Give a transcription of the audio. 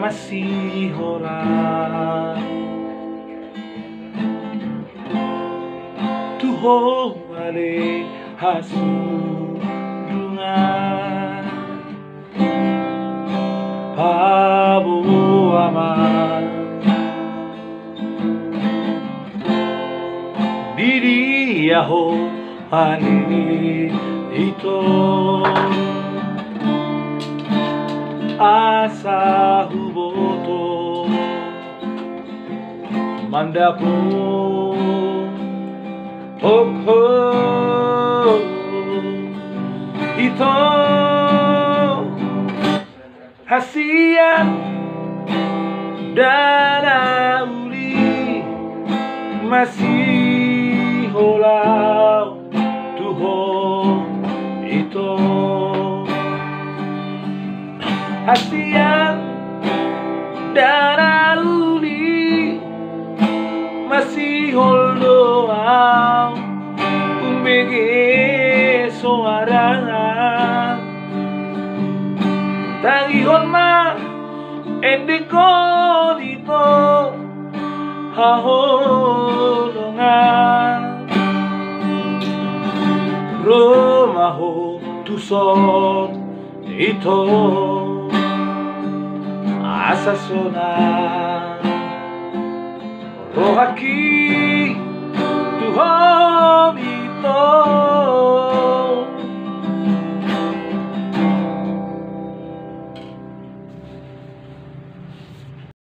masih ora tuho ale hasu dungan Pabu aman diri yaho ani ito asa huboto mandapo okho ito hasian dana uli masih holau tuho ito hasian dana uli masih holau umbege soarangan tangihon ma endeko dito haholongan romaho tuson ito asasona rohaki tuhon ito